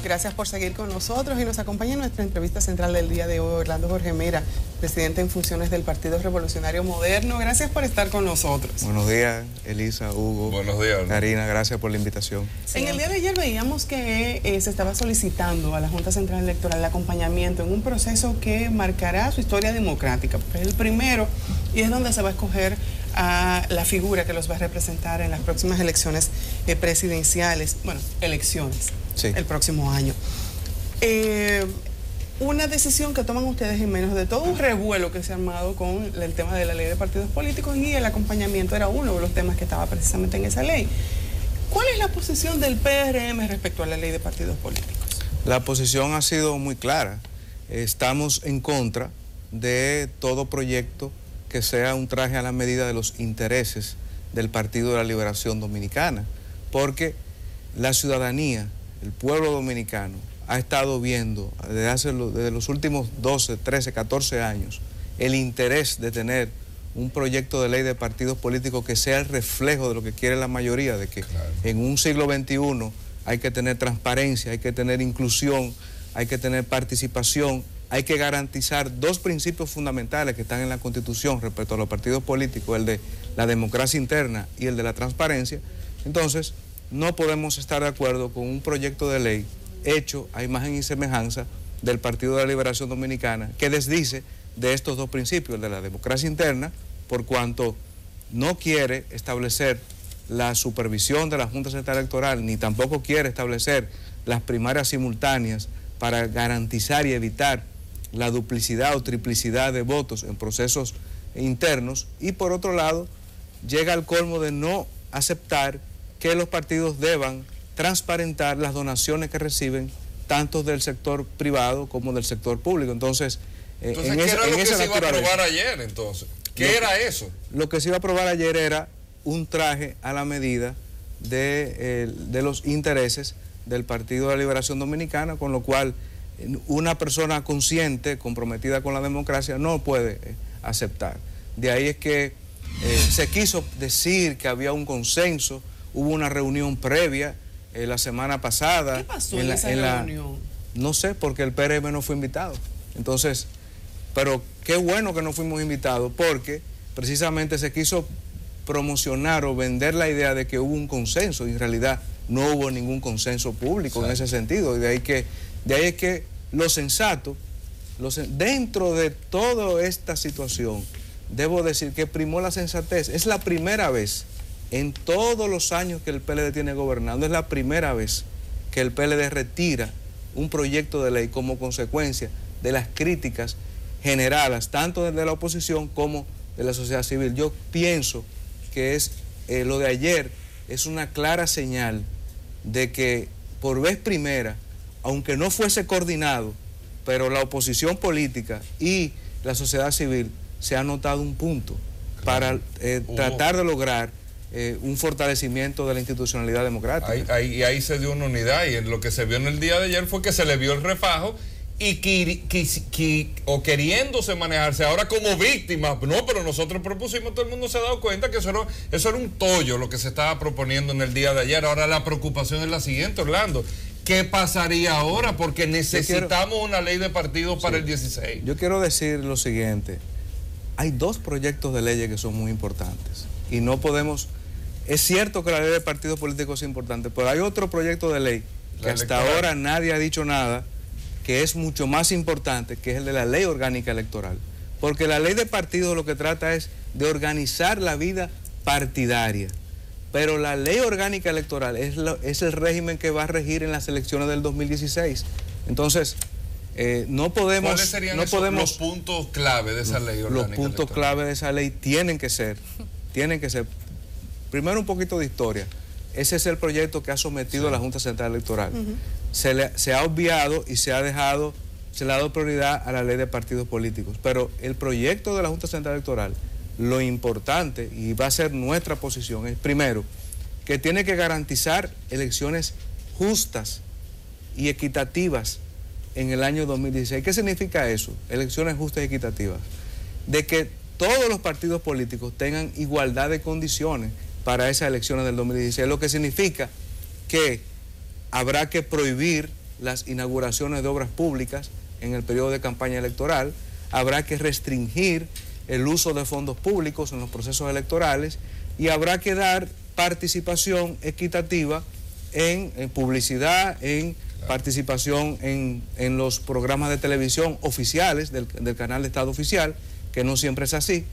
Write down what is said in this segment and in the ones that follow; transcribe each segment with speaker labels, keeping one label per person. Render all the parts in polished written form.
Speaker 1: Gracias por seguir con nosotros y nos acompaña en nuestra entrevista central del día de hoy Orlando Jorge Mera, presidente en funciones del Partido Revolucionario Moderno. Gracias por estar con nosotros.
Speaker 2: Buenos días, Elisa, Hugo.
Speaker 3: Buenos días,
Speaker 2: Karina, gracias por la invitación.
Speaker 1: En el día de ayer veíamos que se estaba solicitando a la Junta Central Electoral el acompañamiento en un proceso que marcará su historia democrática. Es el primero y es donde se va a escoger a la figura que los va a representar en las próximas elecciones presidenciales, elecciones, sí, el próximo año. Una decisión que toman ustedes en menos de todo un revuelo que se ha armado con el tema de la ley de partidos políticos, y el acompañamiento era uno de los temas que estaba precisamente en esa ley. ¿Cuál es la posición del PRM respecto a la ley de partidos políticos?
Speaker 2: La posición ha sido muy clara. Estamos en contra de todo proyecto que sea un traje a la medida de los intereses del Partido de la Liberación Dominicana, porque la ciudadanía, el pueblo dominicano, ha estado viendo desde los últimos 12, 13, 14 años el interés de tener un proyecto de ley de partidos políticos que sea el reflejo de lo que quiere la mayoría, de que en un siglo XXI hay que tener transparencia, hay que tener inclusión, hay que tener participación, hay que garantizar dos principios fundamentales que están en la Constitución respecto a los partidos políticos, el de la democracia interna y el de la transparencia. Entonces, no podemos estar de acuerdo con un proyecto de ley hecho a imagen y semejanza del Partido de la Liberación Dominicana, que desdice de estos dos principios, el de la democracia interna, por cuanto no quiere establecer la supervisión de la Junta Central Electoral, ni tampoco quiere establecer las primarias simultáneas para garantizar y evitar la duplicidad o triplicidad de votos en procesos internos, y por otro lado llega al colmo de no aceptar que los partidos deban transparentar las donaciones que reciben tanto del sector privado como del sector público. Entonces,
Speaker 3: ¿qué era lo que se iba a aprobar ayer entonces? ¿Qué era eso?
Speaker 2: Lo que se iba a aprobar ayer era un traje a la medida de los intereses del Partido de la Liberación Dominicana, con lo cual una persona consciente, comprometida con la democracia, no puede aceptar. De ahí es que se quiso decir que había un consenso, hubo una reunión previa la semana pasada.
Speaker 1: ¿Qué pasó en esa reunión?
Speaker 2: No sé, porque el PRM no fue invitado. Entonces, pero qué bueno que no fuimos invitados, porque precisamente se quiso promocionar o vender la idea de que hubo un consenso, y en realidad no hubo ningún consenso público en ese sentido. Y de ahí es que lo sensato, dentro de toda esta situación, debo decir que primó la sensatez. Es la primera vez en todos los años que el PLD tiene gobernando, es la primera vez que el PLD retira un proyecto de ley como consecuencia de las críticas generadas, tanto desde la oposición como de la sociedad civil. Yo pienso que lo de ayer es una clara señal de que por vez primera, aunque no fuese coordinado, pero la oposición política y la sociedad civil se ha notado un punto para tratar de lograr un fortalecimiento de la institucionalidad democrática.
Speaker 3: Ahí se dio una unidad, y en lo que se vio en el día de ayer fue que se le vio el refajo y queriéndose manejarse ahora como víctima. No, pero nosotros propusimos, todo el mundo se ha dado cuenta que eso era un tollo lo que se estaba proponiendo en el día de ayer. Ahora la preocupación es la siguiente, Orlando. ¿Qué pasaría ahora? Porque necesitamos una ley de partidos para el 16.
Speaker 2: Yo quiero decir lo siguiente. Hay dos proyectos de leyes que son muy importantes y no podemos... Es cierto que la ley de partidos políticos es importante, pero hay otro proyecto de ley que hasta ahora nadie ha dicho nada, que es mucho más importante, que es el de la ley orgánica electoral. Porque la ley de partidos lo que trata es de organizar la vida partidaria. Pero la ley orgánica electoral es el régimen que va a regir en las elecciones del 2016. Entonces, no podemos...
Speaker 3: ¿Cuáles serían los puntos clave de esa ley orgánica
Speaker 2: electoral? Los puntos clave de esa ley tienen que ser... Primero, un poquito de historia. Ese es el proyecto que ha sometido la Junta Central Electoral. Se ha obviado y se le ha dado prioridad a la ley de partidos políticos. Pero el proyecto de la Junta Central Electoral, lo importante, y va a ser nuestra posición, es primero, que tiene que garantizar elecciones justas y equitativas en el año 2016. ¿Qué significa eso? Elecciones justas y equitativas. De que todos los partidos políticos tengan igualdad de condiciones para esas elecciones del 2016, lo que significa que habrá que prohibir las inauguraciones de obras públicas en el periodo de campaña electoral, habrá que restringir el uso de fondos públicos en los procesos electorales y habrá que dar participación equitativa en publicidad, en participación en los programas de televisión oficiales del canal de Estado oficial, que no siempre es así.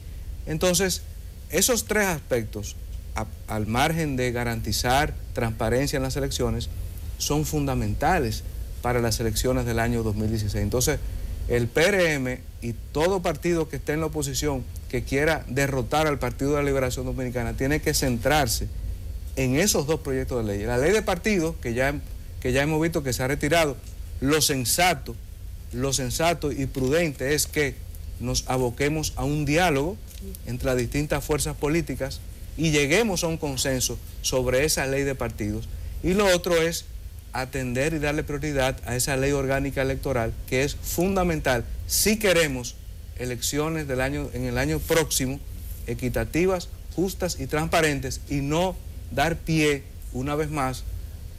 Speaker 2: Entonces, esos tres aspectos, al margen de garantizar transparencia en las elecciones, son fundamentales para las elecciones del año 2016. Entonces, el PRM y todo partido que esté en la oposición que quiera derrotar al Partido de la Liberación Dominicana tiene que centrarse en esos dos proyectos de ley. La ley de partidos, que ya hemos visto que se ha retirado, lo sensato y prudente es que nos aboquemos a un diálogo entre las distintas fuerzas políticas y lleguemos a un consenso sobre esa ley de partidos. Y lo otro es atender y darle prioridad a esa ley orgánica electoral, que es fundamental si queremos elecciones en el año próximo equitativas, justas y transparentes, y no dar pie una vez más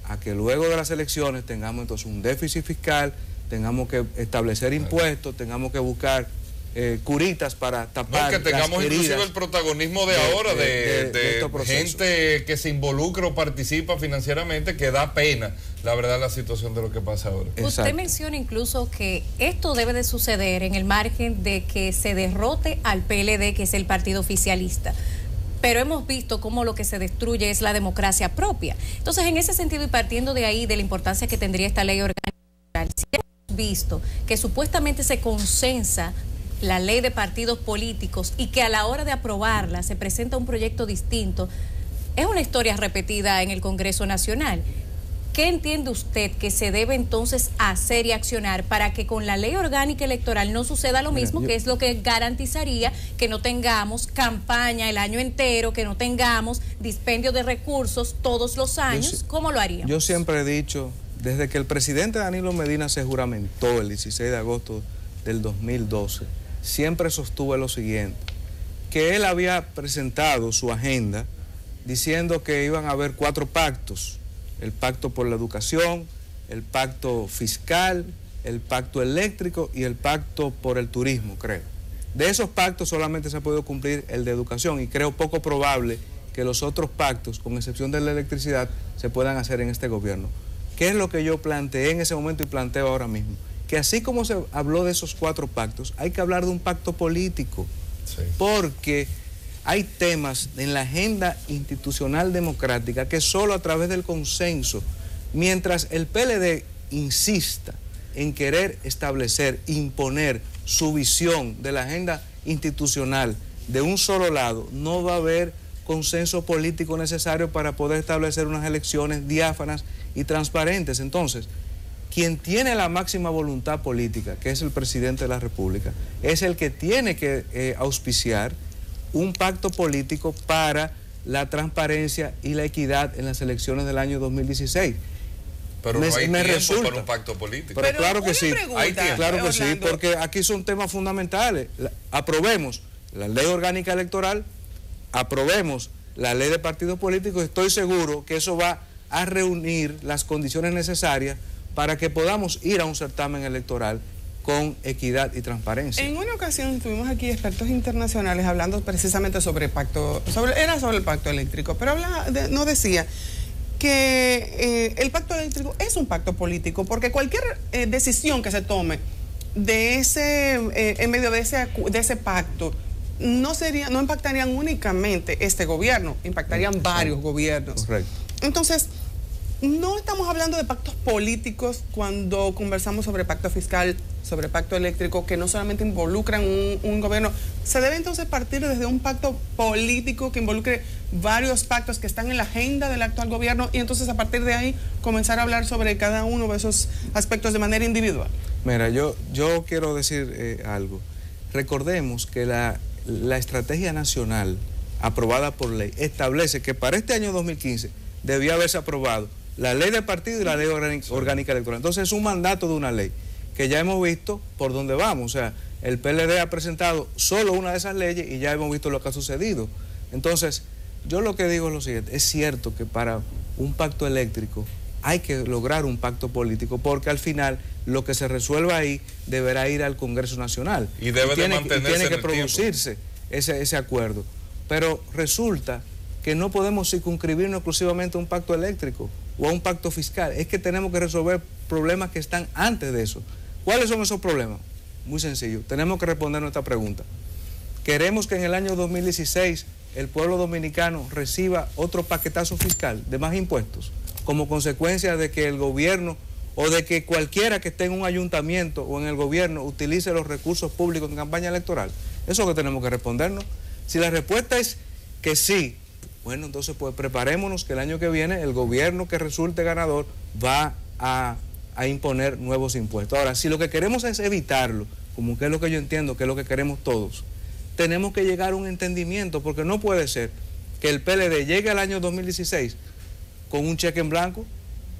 Speaker 2: a que luego de las elecciones tengamos entonces un déficit fiscal, tengamos que establecer impuestos, tengamos que buscar curitas para tapar.
Speaker 3: No, que tengamos inclusive el protagonismo de ahora de gente que se involucra o participa financieramente, que da pena, la verdad, la situación de lo que pasa ahora.
Speaker 4: Exacto. Usted menciona incluso que esto debe de suceder en el margen de que se derrote al PLD, que es el partido oficialista. Pero hemos visto cómo lo que se destruye es la democracia propia. Entonces, en ese sentido, y partiendo de ahí, de la importancia que tendría esta ley orgánica, si hemos visto que supuestamente se consensa la ley de partidos políticos y que a la hora de aprobarla se presenta un proyecto distinto, es una historia repetida en el Congreso Nacional. ¿Qué entiende usted que se debe entonces hacer y accionar para que con la ley orgánica electoral no suceda lo mismo, que es lo que garantizaría que no tengamos campaña el año entero, que no tengamos dispendio de recursos todos los años? ¿Cómo lo haríamos?
Speaker 2: Yo siempre he dicho, desde que el presidente Danilo Medina se juramentó el 16 de agosto del 2012, siempre sostuve lo siguiente, que él había presentado su agenda diciendo que iban a haber 4 pactos: el pacto por la educación, el pacto fiscal, el pacto eléctrico y el pacto por el turismo, creo. De esos pactos solamente se ha podido cumplir el de educación y creo poco probable que los otros pactos, con excepción de la electricidad, se puedan hacer en este gobierno. ¿Qué es lo que yo planteé en ese momento y planteo ahora mismo? Que así como se habló de esos 4 pactos, hay que hablar de un pacto político, sí, porque hay temas en la agenda institucional democrática que solo a través del consenso, mientras el PLD insista en querer establecer, imponer su visión de la agenda institucional de un solo lado, no va a haber consenso político necesario para poder establecer unas elecciones diáfanas y transparentes. Entonces, quien tiene la máxima voluntad política, que es el presidente de la República, es el que tiene que auspiciar un pacto político para la transparencia y la equidad en las elecciones del año 2016.
Speaker 3: Pero no hay tiempo para un pacto político.
Speaker 2: Pero claro que sí,
Speaker 3: hay tiempo.
Speaker 2: Claro que sí, porque aquí son temas fundamentales. Aprobemos la ley orgánica electoral, aprobemos la ley de partidos políticos, estoy seguro que eso va a reunir las condiciones necesarias para que podamos ir a un certamen electoral con equidad y transparencia.
Speaker 1: En una ocasión tuvimos aquí expertos internacionales hablando precisamente sobre el pacto, era sobre el pacto eléctrico, pero nos decía que el pacto eléctrico es un pacto político, porque cualquier decisión que se tome de en medio de ese pacto no impactarían únicamente este gobierno, impactarían varios gobiernos.
Speaker 2: Correcto.
Speaker 1: Entonces, no estamos hablando de pactos políticos cuando conversamos sobre pacto fiscal, sobre pacto eléctrico, que no solamente involucran un gobierno. Se debe entonces partir desde un pacto político que involucre varios pactos que están en la agenda del actual gobierno y entonces a partir de ahí comenzar a hablar sobre cada uno de esos aspectos de manera individual.
Speaker 2: Mira, yo quiero decir algo. Recordemos que la estrategia nacional aprobada por ley establece que para este año 2015 debía haberse aprobado la ley de partido y la ley orgánica electoral. Entonces es un mandato de una ley que ya hemos visto por dónde vamos. O sea, el PLD ha presentado solo una de esas leyes y ya hemos visto lo que ha sucedido. Entonces, yo lo que digo es lo siguiente: es cierto que para un pacto eléctrico hay que lograr un pacto político, porque al final lo que se resuelva ahí deberá ir al Congreso Nacional.
Speaker 3: Y debe de mantenerse
Speaker 2: tiene que
Speaker 3: en el
Speaker 2: producirse ese acuerdo. Pero resulta que no podemos circunscribirnos exclusivamente a un pacto eléctrico o a un pacto fiscal. Es que tenemos que resolver problemas que están antes de eso. ¿Cuáles son esos problemas? Muy sencillo. Tenemos que responder nuestra pregunta. ¿Queremos que en el año 2016 el pueblo dominicano reciba otro paquetazo fiscal de más impuestos como consecuencia de que el gobierno o de que cualquiera que esté en un ayuntamiento o en el gobierno utilice los recursos públicos en campaña electoral? Eso es lo que tenemos que respondernos. Si la respuesta es que sí, bueno, entonces pues preparémonos que el año que viene el gobierno que resulte ganador va a imponer nuevos impuestos. Ahora, si lo que queremos es evitarlo, como que es lo que yo entiendo, que es lo que queremos todos, tenemos que llegar a un entendimiento, porque no puede ser que el PLD llegue al año 2016 con un cheque en blanco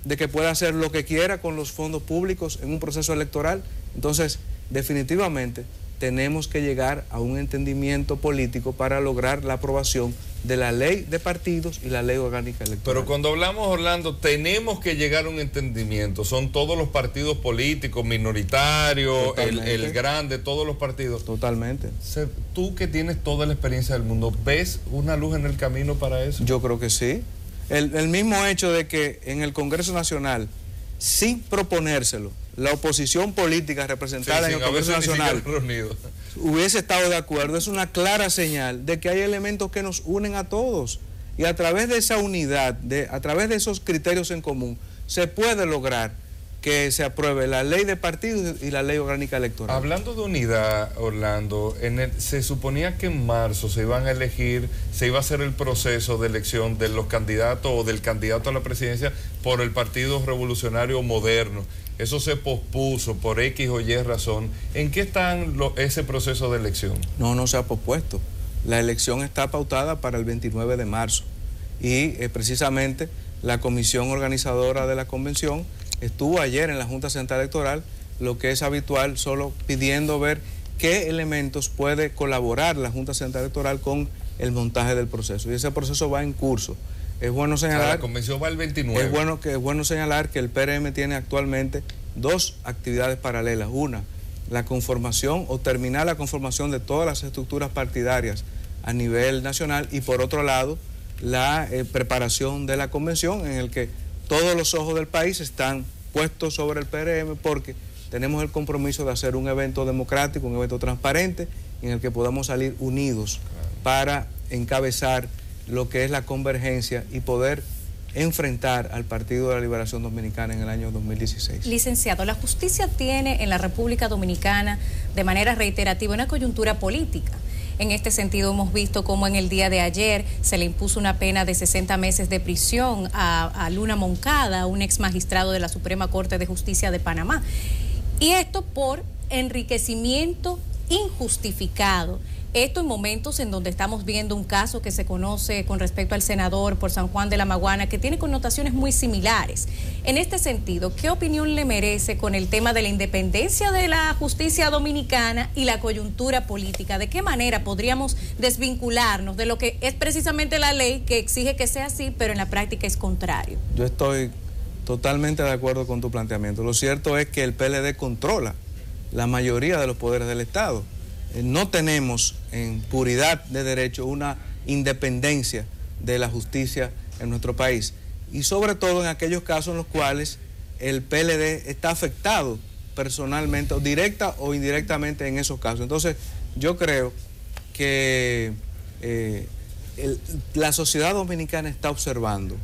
Speaker 2: de que pueda hacer lo que quiera con los fondos públicos en un proceso electoral. Entonces, definitivamente, tenemos que llegar a un entendimiento político para lograr la aprobación de la ley de partidos y la ley orgánica electoral.
Speaker 3: Pero cuando hablamos, Orlando, tenemos que llegar a un entendimiento. Son todos los partidos políticos, minoritarios, el grande, todos los partidos.
Speaker 2: Totalmente.
Speaker 3: Tú que tienes toda la experiencia del mundo, ¿ves una luz en el camino para eso?
Speaker 2: Yo creo que sí. El mismo hecho de que en el Congreso Nacional, sin proponérselo, la oposición política representada en el Congreso Nacional hubiese estado de acuerdo, es una clara señal de que hay elementos que nos unen a todos. Y a través de esa unidad, a través de esos criterios en común, se puede lograr que se apruebe la ley de partidos y la ley orgánica electoral.
Speaker 3: Hablando de unidad, Orlando, se suponía que en marzo se iban a elegir, se iba a hacer el proceso de elección de los candidatos o del candidato a la presidencia por el Partido Revolucionario Moderno. Eso se pospuso por X o Y razón. ¿En qué está ese proceso de elección?
Speaker 2: No se ha pospuesto. La elección está pautada para el 29 de marzo. Y precisamente la comisión organizadora de la convención estuvo ayer en la Junta Central Electoral, lo que es habitual, solo pidiendo ver qué elementos puede colaborar la Junta Central Electoral con el montaje del proceso. Y ese proceso va en curso. Es bueno señalar,
Speaker 3: o sea, la convención va el 29.
Speaker 2: Es bueno señalar que el PRM tiene actualmente dos actividades paralelas. Una, la conformación o terminar la conformación de todas las estructuras partidarias a nivel nacional, y por otro lado, la preparación de la convención, en el que todos los ojos del país están puestos sobre el PRM, porque tenemos el compromiso de hacer un evento democrático, un evento transparente, en el que podamos salir unidos para encabezar lo que es la convergencia y poder enfrentar al Partido de la Liberación Dominicana en el año 2016.
Speaker 4: Licenciado, la justicia tiene en la República Dominicana de manera reiterativa una coyuntura política. En este sentido, hemos visto cómo en el día de ayer se le impuso una pena de 60 meses de prisión a Luna Moncada, un ex magistrado de la Suprema Corte de Justicia de Panamá. Y esto por enriquecimiento injustificado. Esto en momentos en donde estamos viendo un caso que se conoce con respecto al senador por San Juan de la Maguana, que tiene connotaciones muy similares. En este sentido, ¿qué opinión le merece con el tema de la independencia de la justicia dominicana y la coyuntura política? ¿De qué manera podríamos desvincularnos de lo que es precisamente la ley que exige que sea así, pero en la práctica es contrario?
Speaker 2: Yo estoy totalmente de acuerdo con tu planteamiento. Lo cierto es que el PLD controla la mayoría de los poderes del Estado. No tenemos en puridad de derecho una independencia de la justicia en nuestro país, y sobre todo en aquellos casos en los cuales el PLD está afectado personalmente, o directa o indirectamente en esos casos. Entonces yo creo que la sociedad dominicana está observando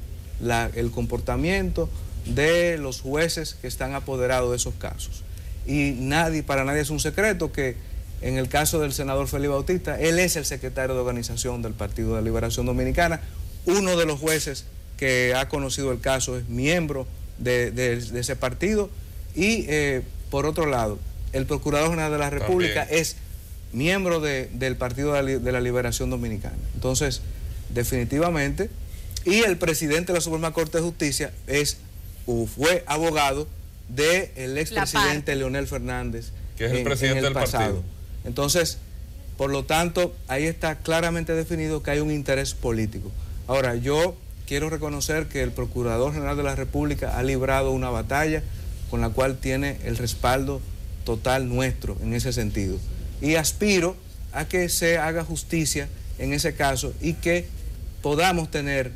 Speaker 2: el comportamiento de los jueces que están apoderados de esos casos, y para nadie es un secreto que en el caso del senador Félix Bautista, él es el secretario de organización del Partido de la Liberación Dominicana. Uno de los jueces que ha conocido el caso es miembro de ese partido, y por otro lado, el Procurador General de la República también es miembro del Partido de la Liberación Dominicana. Entonces, definitivamente, y el presidente de la Suprema Corte de Justicia fue abogado del expresidente Leonel Fernández,
Speaker 3: que es el presidente del partido.
Speaker 2: Entonces, por lo tanto, ahí está claramente definido que hay un interés político. Ahora, yo quiero reconocer que el Procurador General de la República ha librado una batalla con la cual tiene el respaldo total nuestro en ese sentido. Y aspiro a que se haga justicia en ese caso y que podamos tener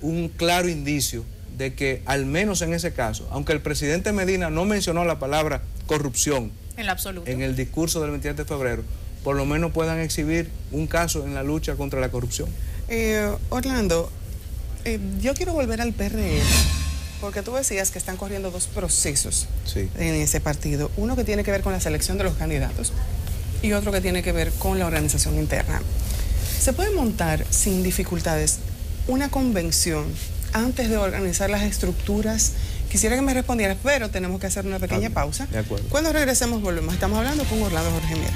Speaker 2: un claro indicio de que al menos en ese caso, aunque el presidente Medina no mencionó la palabra corrupción
Speaker 4: en lo absoluto
Speaker 2: en el discurso del 27 de febrero, por lo menos puedan exhibir un caso en la lucha contra la corrupción.
Speaker 1: Orlando, yo quiero volver al PRM, porque tú decías que están corriendo dos procesos en ese partido. Uno que tiene que ver con la selección de los candidatos y otro que tiene que ver con la organización interna. ¿Se puede montar sin dificultades una convención antes de organizar las estructuras? Quisiera que me respondieras, pero tenemos que hacer una pequeña pausa.
Speaker 2: De acuerdo.
Speaker 1: Cuando regresemos volvemos. Estamos hablando con Orlando Jorge Mier.